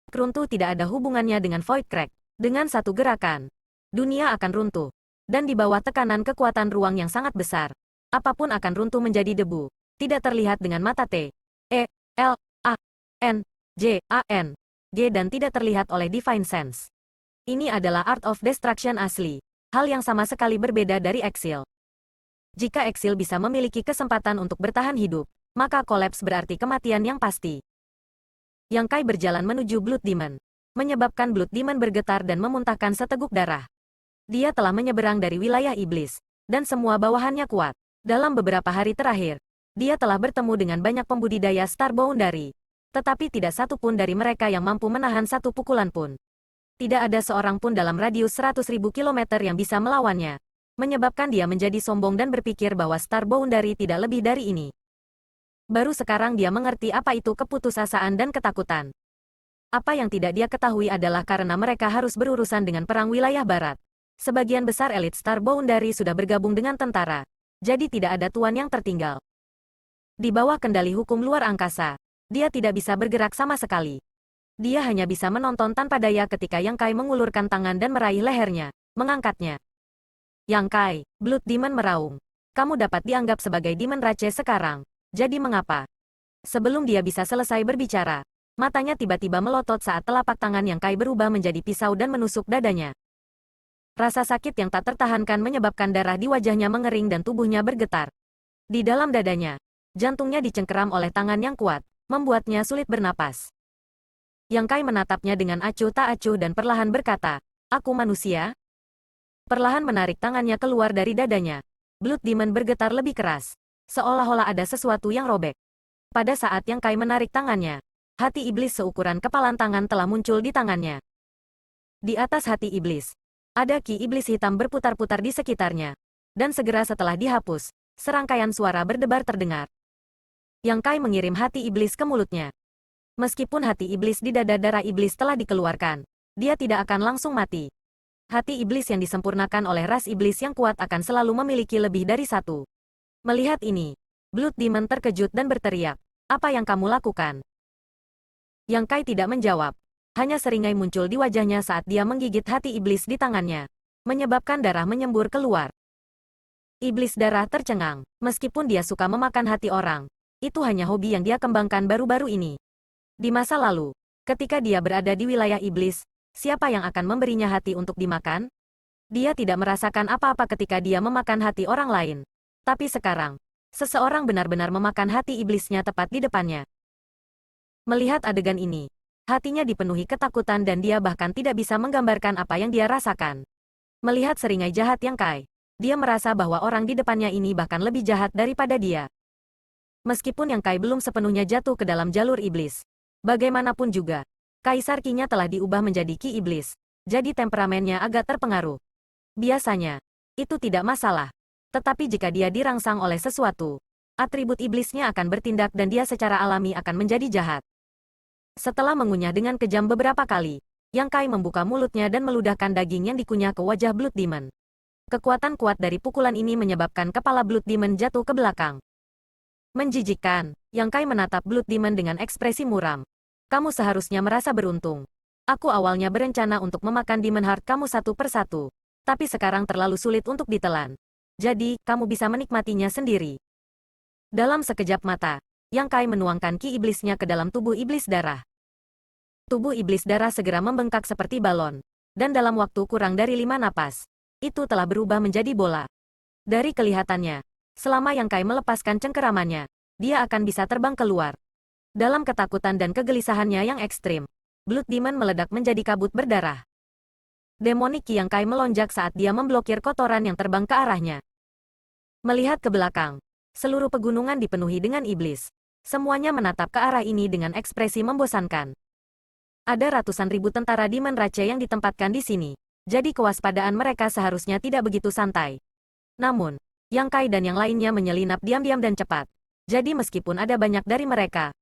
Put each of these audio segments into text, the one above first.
Runtuh tidak ada hubungannya dengan Void Crack. Dengan satu gerakan, dunia akan runtuh. Dan di bawah tekanan kekuatan ruang yang sangat besar, apapun akan runtuh menjadi debu. Tidak terlihat dengan mata T, E, L, A, N, J, A, N, G dan tidak terlihat oleh Divine Sense. Ini adalah Art of Destruction asli. Hal yang sama sekali berbeda dari Exil. Jika Exil bisa memiliki kesempatan untuk bertahan hidup, maka kolaps berarti kematian yang pasti. Yang Kai berjalan menuju Blood Demon, menyebabkan Blood Demon bergetar dan memuntahkan seteguk darah. Dia telah menyeberang dari wilayah iblis, dan semua bawahannya kuat. Dalam beberapa hari terakhir, dia telah bertemu dengan banyak pembudidaya Star Boundary. Tetapi tidak satu pun dari mereka yang mampu menahan satu pukulan pun. Tidak ada seorang pun dalam radius 100.000 kilometer yang bisa melawannya. Menyebabkan dia menjadi sombong dan berpikir bahwa Star Boundary tidak lebih dari ini. Baru sekarang dia mengerti apa itu keputusasaan dan ketakutan. Apa yang tidak dia ketahui adalah karena mereka harus berurusan dengan perang wilayah barat. Sebagian besar elit Star Boundary sudah bergabung dengan tentara, jadi tidak ada tuan yang tertinggal. Di bawah kendali hukum luar angkasa, dia tidak bisa bergerak sama sekali. Dia hanya bisa menonton tanpa daya ketika Yang Kai mengulurkan tangan dan meraih lehernya, mengangkatnya. Yang Kai, Blood Demon meraung. Kamu dapat dianggap sebagai Demon Rache sekarang. Jadi mengapa? Sebelum dia bisa selesai berbicara, matanya tiba-tiba melotot saat telapak tangan Yang Kai berubah menjadi pisau dan menusuk dadanya. Rasa sakit yang tak tertahankan menyebabkan darah di wajahnya mengering dan tubuhnya bergetar. Di dalam dadanya, jantungnya dicengkeram oleh tangan yang kuat, membuatnya sulit bernapas. Yang Kai menatapnya dengan acuh tak acuh dan perlahan berkata, "Aku manusia?" Perlahan menarik tangannya keluar dari dadanya. Blood Demon bergetar lebih keras, seolah-olah ada sesuatu yang robek. Pada saat Yang Kai menarik tangannya, hati iblis seukuran kepalan tangan telah muncul di tangannya. Di atas hati iblis, ada ki iblis hitam berputar-putar di sekitarnya. Dan segera setelah dihapus, serangkaian suara berdebar terdengar. Yang Kai mengirim hati iblis ke mulutnya. Meskipun hati iblis di dada darah iblis telah dikeluarkan, dia tidak akan langsung mati. Hati iblis yang disempurnakan oleh ras iblis yang kuat akan selalu memiliki lebih dari satu. Melihat ini, Blood Demon terkejut dan berteriak, "Apa yang kamu lakukan?" Yang Kai tidak menjawab. Hanya seringai muncul di wajahnya saat dia menggigit hati iblis di tangannya, menyebabkan darah menyembur keluar. Iblis darah tercengang, meskipun dia suka memakan hati orang. Itu hanya hobi yang dia kembangkan baru-baru ini. Di masa lalu, ketika dia berada di wilayah iblis, siapa yang akan memberinya hati untuk dimakan? Dia tidak merasakan apa-apa ketika dia memakan hati orang lain. Tapi sekarang, seseorang benar-benar memakan hati iblisnya tepat di depannya. Melihat adegan ini, hatinya dipenuhi ketakutan dan dia bahkan tidak bisa menggambarkan apa yang dia rasakan. Melihat seringai jahat Yang Kai, dia merasa bahwa orang di depannya ini bahkan lebih jahat daripada dia. Meskipun Yang Kai belum sepenuhnya jatuh ke dalam jalur iblis, bagaimanapun juga, Kaisar Ki-nya telah diubah menjadi Ki Iblis, jadi temperamennya agak terpengaruh. Biasanya, itu tidak masalah. Tetapi jika dia dirangsang oleh sesuatu, atribut iblisnya akan bertindak dan dia secara alami akan menjadi jahat. Setelah mengunyah dengan kejam beberapa kali, Yang Kai membuka mulutnya dan meludahkan daging yang dikunyah ke wajah Blood Demon. Kekuatan kuat dari pukulan ini menyebabkan kepala Blood Demon jatuh ke belakang. Menjijikkan, Yang Kai menatap Blood Demon dengan ekspresi muram. Kamu seharusnya merasa beruntung. Aku awalnya berencana untuk memakan Demon Heart kamu satu persatu. Tapi sekarang terlalu sulit untuk ditelan. Jadi, kamu bisa menikmatinya sendiri. Dalam sekejap mata, Yang Kai menuangkan ki iblisnya ke dalam tubuh iblis darah. Tubuh iblis darah segera membengkak seperti balon. Dan dalam waktu kurang dari 5 napas, itu telah berubah menjadi bola. Dari kelihatannya, selama Yang Kai melepaskan cengkeramannya, dia akan bisa terbang keluar. Dalam ketakutan dan kegelisahannya yang ekstrim, Blood Demon meledak menjadi kabut berdarah. Demonic Ki Yang Kai melonjak saat dia memblokir kotoran yang terbang ke arahnya. Melihat ke belakang, seluruh pegunungan dipenuhi dengan iblis. Semuanya menatap ke arah ini dengan ekspresi membosankan. Ada ratusan ribu tentara Demon Rache yang ditempatkan di sini, jadi kewaspadaan mereka seharusnya tidak begitu santai. Namun, Yang Kai dan yang lainnya menyelinap diam-diam dan cepat. Jadi meskipun ada banyak dari mereka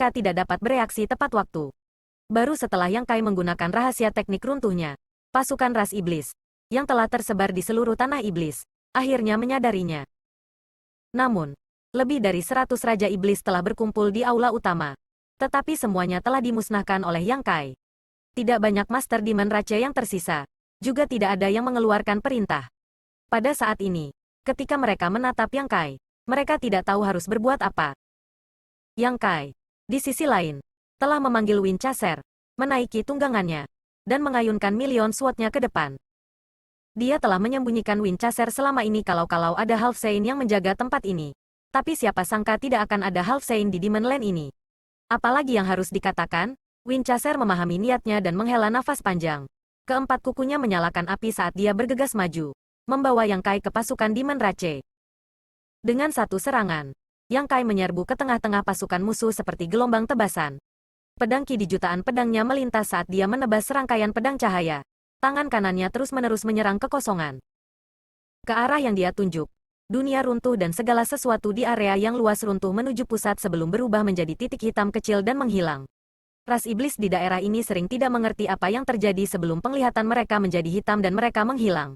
tidak dapat bereaksi tepat waktu. Baru setelah Yang Kai menggunakan rahasia teknik runtuhnya, pasukan ras iblis, yang telah tersebar di seluruh tanah iblis, akhirnya menyadarinya. Namun, lebih dari 100 Raja Iblis telah berkumpul di aula utama. Tetapi semuanya telah dimusnahkan oleh Yang Kai. Tidak banyak Master Demon Rache yang tersisa. Juga tidak ada yang mengeluarkan perintah. Pada saat ini, ketika mereka menatap Yang Kai, mereka tidak tahu harus berbuat apa. Yang Kai, di sisi lain, telah memanggil Winchester, menaiki tunggangannya, dan mengayunkan Million Sword-nya ke depan. Dia telah menyembunyikan Winchester selama ini kalau-kalau ada Half Saint yang menjaga tempat ini. Tapi siapa sangka tidak akan ada Half Saint di Demon Land ini. Apalagi yang harus dikatakan, Winchester memahami niatnya dan menghela nafas panjang. Keempat kukunya menyalakan api saat dia bergegas maju, membawa Yang Kai ke pasukan Demon Rache. Dengan satu serangan, Yang Kai menyerbu ke tengah-tengah pasukan musuh seperti gelombang tebasan. Pedang Ki di jutaan pedangnya melintas saat dia menebas serangkaian pedang cahaya. Tangan kanannya terus-menerus menyerang kekosongan. Ke arah yang dia tunjuk, dunia runtuh dan segala sesuatu di area yang luas runtuh menuju pusat sebelum berubah menjadi titik hitam kecil dan menghilang. Ras iblis di daerah ini sering tidak mengerti apa yang terjadi sebelum penglihatan mereka menjadi hitam dan mereka menghilang.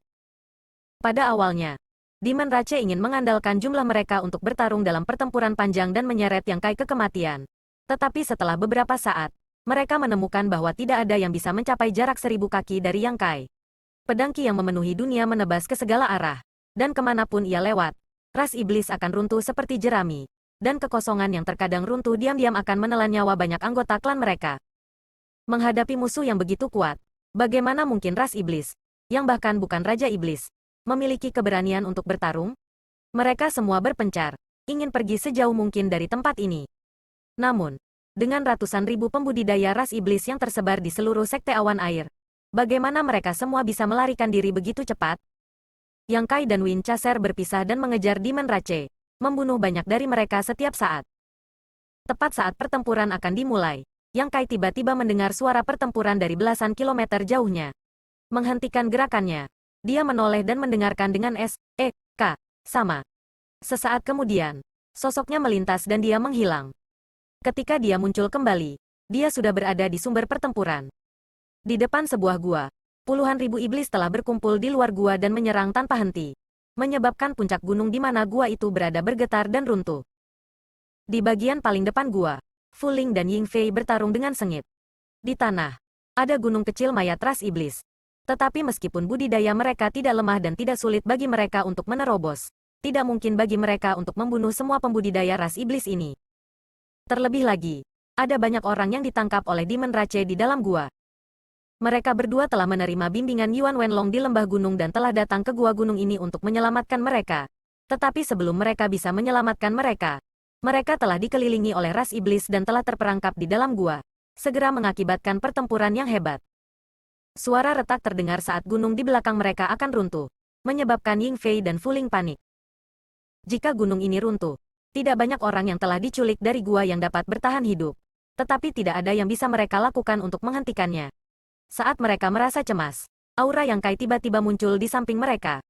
Pada awalnya, Demon Rache ingin mengandalkan jumlah mereka untuk bertarung dalam pertempuran panjang dan menyeret Yang Kai ke kematian. Tetapi setelah beberapa saat, mereka menemukan bahwa tidak ada yang bisa mencapai jarak 1000 kaki dari Yang Kai. Pedang Ki yang memenuhi dunia menebas ke segala arah. Dan kemanapun ia lewat, ras iblis akan runtuh seperti jerami. Dan kekosongan yang terkadang runtuh diam-diam akan menelan nyawa banyak anggota klan mereka. Menghadapi musuh yang begitu kuat, bagaimana mungkin ras iblis, yang bahkan bukan Raja Iblis, memiliki keberanian untuk bertarung? Mereka semua berpencar, ingin pergi sejauh mungkin dari tempat ini. Namun, dengan ratusan ribu pembudidaya ras iblis yang tersebar di seluruh sekte awan air, bagaimana mereka semua bisa melarikan diri begitu cepat? Yang Kai dan Winchester berpisah dan mengejar Demon Rache, membunuh banyak dari mereka setiap saat. Tepat saat pertempuran akan dimulai, Yang Kai tiba-tiba mendengar suara pertempuran dari belasan kilometer jauhnya. Menghentikan gerakannya, dia menoleh dan mendengarkan dengan S.E.K. sama. Sesaat kemudian, sosoknya melintas dan dia menghilang. Ketika dia muncul kembali, dia sudah berada di sumber pertempuran. Di depan sebuah gua, puluhan ribu iblis telah berkumpul di luar gua dan menyerang tanpa henti, menyebabkan puncak gunung di mana gua itu berada bergetar dan runtuh. Di bagian paling depan gua, Fu Ling dan Ying Fei bertarung dengan sengit. Di tanah, ada gunung kecil mayat ras iblis. Tetapi meskipun budidaya mereka tidak lemah dan tidak sulit bagi mereka untuk menerobos, tidak mungkin bagi mereka untuk membunuh semua pembudidaya ras iblis ini. Terlebih lagi, ada banyak orang yang ditangkap oleh Demon Rache di dalam gua. Mereka berdua telah menerima bimbingan Yuan Wenlong di lembah gunung dan telah datang ke gua gunung ini untuk menyelamatkan mereka. Tetapi sebelum mereka bisa menyelamatkan mereka, mereka telah dikelilingi oleh ras iblis dan telah terperangkap di dalam gua, segera mengakibatkan pertempuran yang hebat. Suara retak terdengar saat gunung di belakang mereka akan runtuh, menyebabkan Ying Fei dan Fu Ling panik. Jika gunung ini runtuh, tidak banyak orang yang telah diculik dari gua yang dapat bertahan hidup. Tetapi tidak ada yang bisa mereka lakukan untuk menghentikannya. Saat mereka merasa cemas, aura Yang Kai tiba-tiba muncul di samping mereka.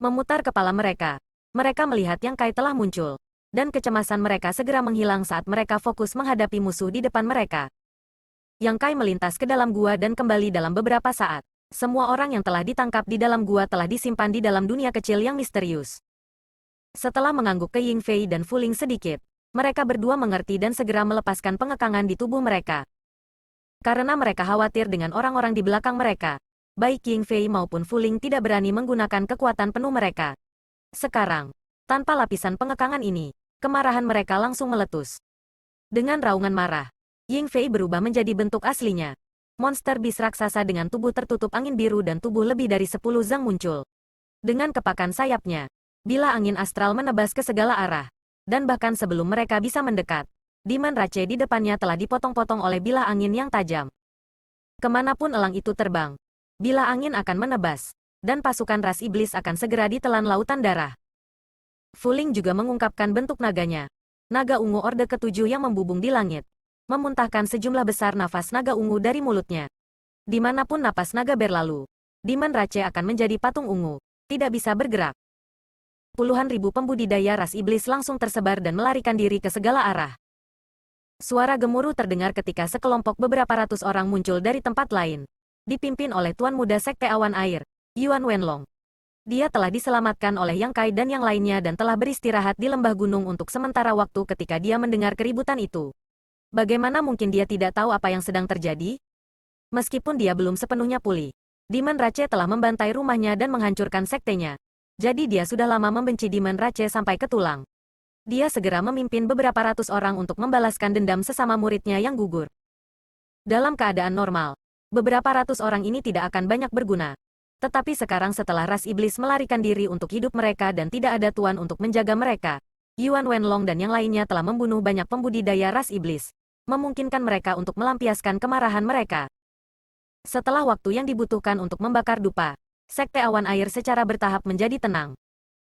Memutar kepala mereka, mereka melihat Yang Kai telah muncul, dan kecemasan mereka segera menghilang saat mereka fokus menghadapi musuh di depan mereka. Yang Kai melintas ke dalam gua dan kembali dalam beberapa saat. Semua orang yang telah ditangkap di dalam gua telah disimpan di dalam dunia kecil yang misterius. Setelah mengangguk ke Ying Fei dan Fu Ling sedikit, mereka berdua mengerti dan segera melepaskan pengekangan di tubuh mereka. Karena mereka khawatir dengan orang-orang di belakang mereka, baik Ying Fei maupun Fu Ling tidak berani menggunakan kekuatan penuh mereka. Sekarang, tanpa lapisan pengekangan ini, kemarahan mereka langsung meletus. Dengan raungan marah, Ying Fei berubah menjadi bentuk aslinya. Monster bis raksasa dengan tubuh tertutup angin biru dan tubuh lebih dari 10 zang muncul. Dengan kepakan sayapnya, bila angin astral menebas ke segala arah, dan bahkan sebelum mereka bisa mendekat, Demon Rache di depannya telah dipotong-potong oleh bilah angin yang tajam. Kemanapun elang itu terbang, bilah angin akan menebas, dan pasukan ras iblis akan segera ditelan lautan darah. Fu Ling juga mengungkapkan bentuk naganya, naga ungu orde ketujuh yang membubung di langit, memuntahkan sejumlah besar nafas naga ungu dari mulutnya. Dimanapun napas naga berlalu, Demon Rache akan menjadi patung ungu, tidak bisa bergerak. Puluhan ribu pembudidaya ras iblis langsung tersebar dan melarikan diri ke segala arah. Suara gemuruh terdengar ketika sekelompok beberapa ratus orang muncul dari tempat lain, dipimpin oleh Tuan Muda Sekte Awan Air, Yuan Wenlong. Dia telah diselamatkan oleh Yang Kai dan yang lainnya dan telah beristirahat di lembah gunung untuk sementara waktu ketika dia mendengar keributan itu. Bagaimana mungkin dia tidak tahu apa yang sedang terjadi? Meskipun dia belum sepenuhnya pulih, Demon Rache telah membantai rumahnya dan menghancurkan sektenya. Jadi dia sudah lama membenci Demon Rache sampai ke tulang. Dia segera memimpin beberapa ratus orang untuk membalaskan dendam sesama muridnya yang gugur. Dalam keadaan normal, beberapa ratus orang ini tidak akan banyak berguna. Tetapi sekarang setelah ras iblis melarikan diri untuk hidup mereka dan tidak ada tuan untuk menjaga mereka, Yuan Wenlong dan yang lainnya telah membunuh banyak pembudidaya ras iblis, memungkinkan mereka untuk melampiaskan kemarahan mereka. Setelah waktu yang dibutuhkan untuk membakar dupa, Sekte Awan Air secara bertahap menjadi tenang.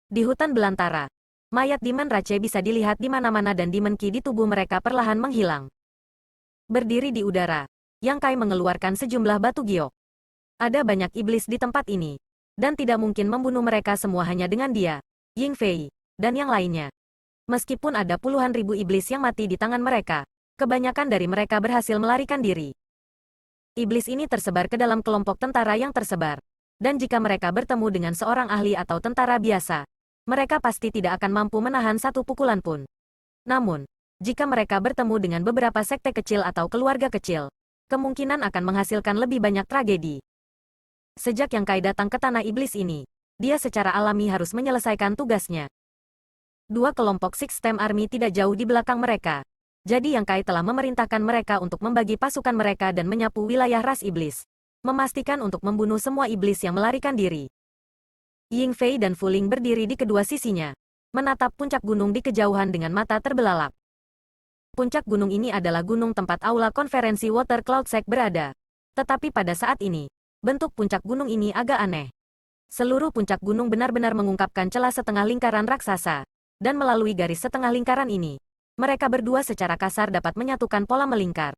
Di hutan belantara, mayat Demon Rache bisa dilihat di mana-mana dan Demon Ki di tubuh mereka perlahan menghilang. Berdiri di udara, Yang Kai mengeluarkan sejumlah batu giok. Ada banyak iblis di tempat ini, dan tidak mungkin membunuh mereka semua hanya dengan dia, Ying Fei, dan yang lainnya. Meskipun ada puluhan ribu iblis yang mati di tangan mereka, kebanyakan dari mereka berhasil melarikan diri. Iblis ini tersebar ke dalam kelompok tentara yang tersebar, dan jika mereka bertemu dengan seorang ahli atau tentara biasa, mereka pasti tidak akan mampu menahan satu pukulan pun. Namun, jika mereka bertemu dengan beberapa sekte kecil atau keluarga kecil, kemungkinan akan menghasilkan lebih banyak tragedi. Sejak Yang Kai datang ke tanah iblis ini, dia secara alami harus menyelesaikan tugasnya. Dua kelompok Six Stem Army tidak jauh di belakang mereka. Jadi Yang Kai telah memerintahkan mereka untuk membagi pasukan mereka dan menyapu wilayah ras iblis. Memastikan untuk membunuh semua iblis yang melarikan diri. Ying Fei dan Fu Ling berdiri di kedua sisinya, menatap puncak gunung di kejauhan dengan mata terbelalak. Puncak gunung ini adalah gunung tempat aula konferensi Water Cloud Sect berada. Tetapi pada saat ini, bentuk puncak gunung ini agak aneh. Seluruh puncak gunung benar-benar mengungkapkan celah setengah lingkaran raksasa. Dan melalui garis setengah lingkaran ini, mereka berdua secara kasar dapat menyatukan pola melingkar.